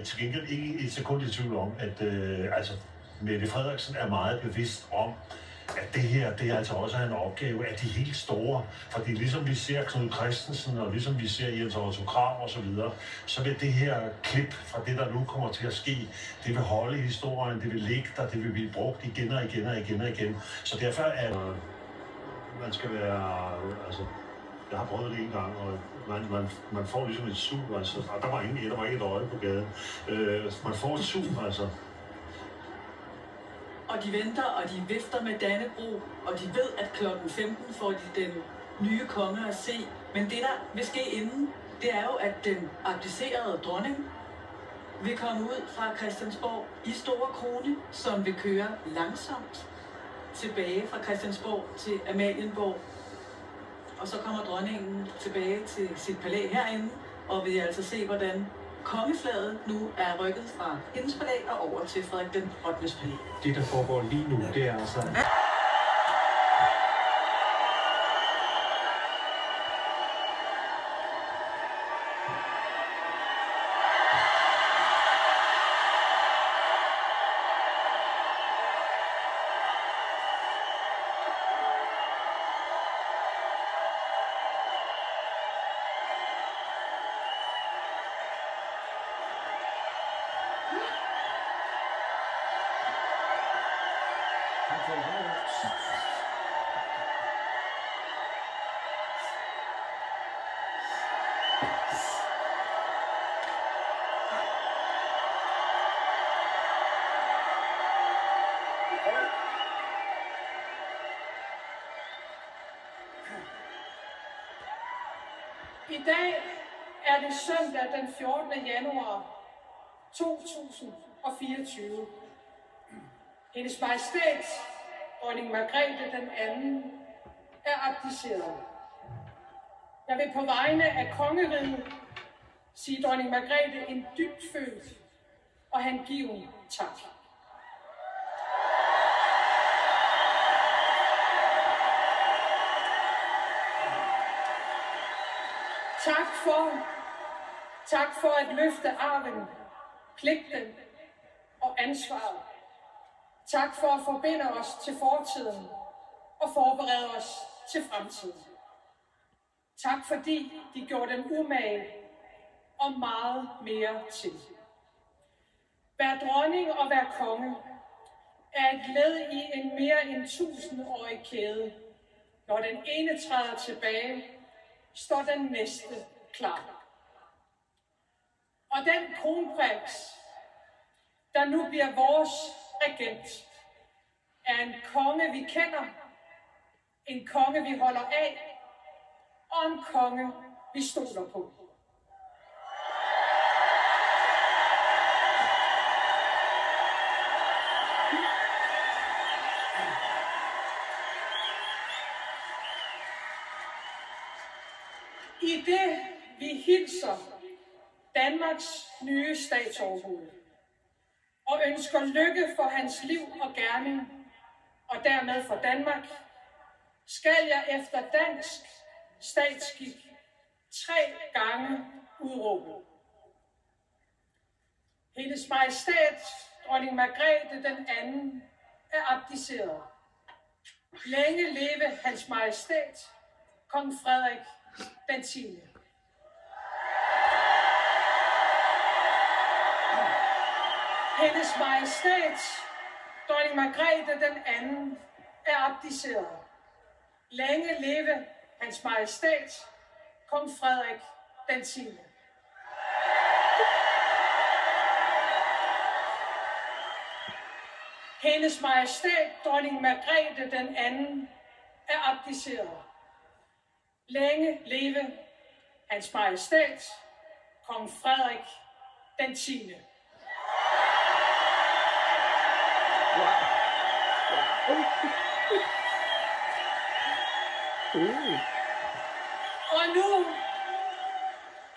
til gengæld ikke et sekund i tvivl om, at altså, Mette Frederiksen er meget bevidst om, at det her, det er altså også en opgave af de helt store. Fordi ligesom vi ser Knud Christensen, og ligesom vi ser Jens Otto Krag og så videre, så vil det her klip fra det, der nu kommer til at ske, det vil holde i historien, det vil ligge der, det vil blive brugt igen og igen og igen og igen. Så derfor er man skal være, altså, jeg har prøvet det en gang, og man får ligesom et sug, altså, og der var ikke et øje på gaden. Man får et sug, altså. Og de venter, og de vifter med Dannebrog, og de ved, at klokken 15 får de den nye konge at se. Men det, der vil ske inden, det er jo, at den abdicerede dronning vil komme ud fra Christiansborg i store krone, som vil køre langsomt tilbage fra Christiansborg til Amalienborg. Og så kommer dronningen tilbage til sit palæ herinde, og vil altså se, hvordan kongeflaget nu er rykket fra hendes palæ og over til Frederik den 8. palæ. Det, der foregår lige nu, det er altså... I dag er det søndag den 14. januar 2024. Hendes Majestæt, dronning Margrethe den anden, er abdiceret. Jeg vil på vegne af kongeriget sige dronning Margrethe en dybtfølt og hengiven tak. Tak for at løfte arven, pligten og ansvaret. Tak for at forbinde os til fortiden og forberede os til fremtiden. Tak fordi de gjorde den umage og meget mere til. Vær dronning og vær konge er et led i en mere end 1000-årig kæde. Når den ene træder tilbage, står den næste klar. Og den kronprins, der nu bliver vores regent, er en konge, vi kender, en konge, vi holder af, og en konge, vi stoler på. I det, vi hilser Danmarks nye statsoverhoved og ønsker lykke for hans liv og gerning, og dermed for Danmark, skal jeg efter dansk statsskik 3 gange udråbe. Hendes Majestæt, dronning Margrethe den anden, er abdiceret. Længe leve hans Majestæt, kong Frederik den 10. Hendes Majestæt, dronning Margrethe den anden, er abdiceret. Længe leve hans Majestæt, kong Frederik den 10. Hendes Majestæt, dronning Margrethe den anden, er abdiceret. Længe leve hans Majestæt, kong Frederik den 10. Og nu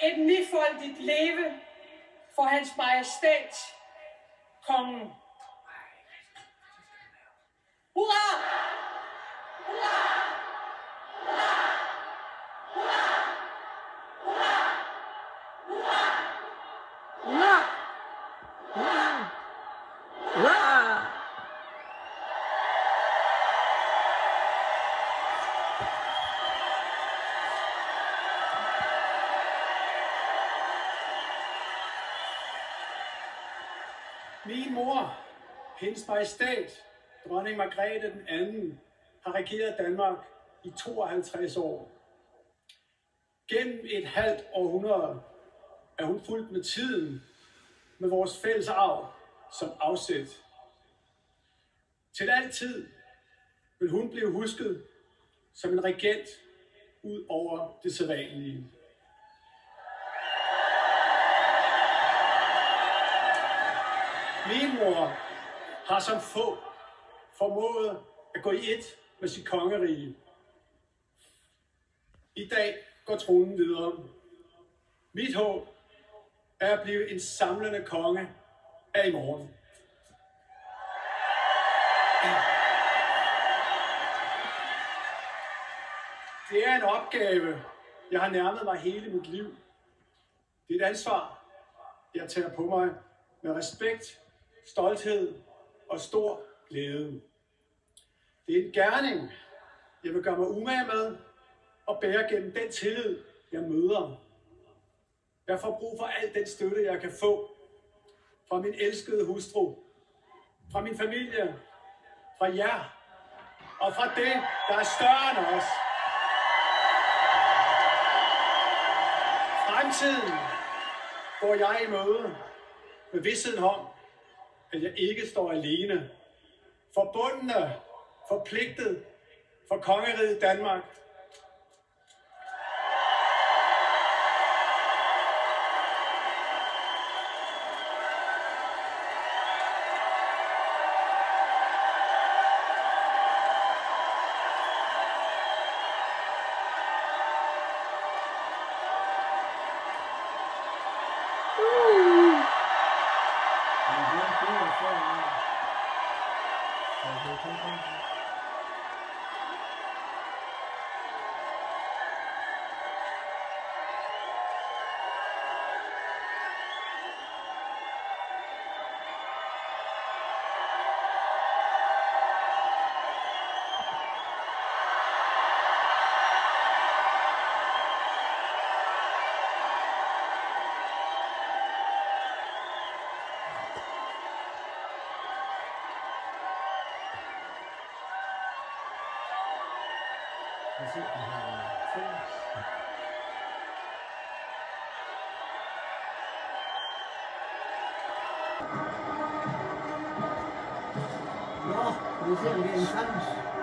et nifoldigt leve for hans Majestæt, kongen. Hurra! Hurra! Hurra! Hurra! Hurra! Hurra! Hurra! Min mor, hendes majestæt, dronning Margrethe den anden, har regeret Danmark i 52 år. Gennem et halvt århundrede er hun fulgt med tiden, med vores fælles arv som afsæt. Til altid vil hun blive husket som en regent ud over det sædvanlige. Min mor har som få formået at gå i ét med sit kongerige. I dag går tronen videre. Mit håb er at blive en samlende konge af i morgen. Det er en opgave, jeg har nærmet mig hele mit liv. Det er et ansvar, jeg tager på mig med respekt, stolthed og stor glæde. Det er en gerning, jeg vil gøre mig umage med og bære gennem den tillid, jeg møder. Jeg får brug for al den støtte, jeg kan få fra min elskede hustru, fra min familie, fra jer og fra det, der er større end os. Fremtiden går jeg i møde med vidstheden om, at jeg ikke står alene. Forbundne, forpligtet for kongeriget Danmark. Nå, vi ser, om vi er en sammen.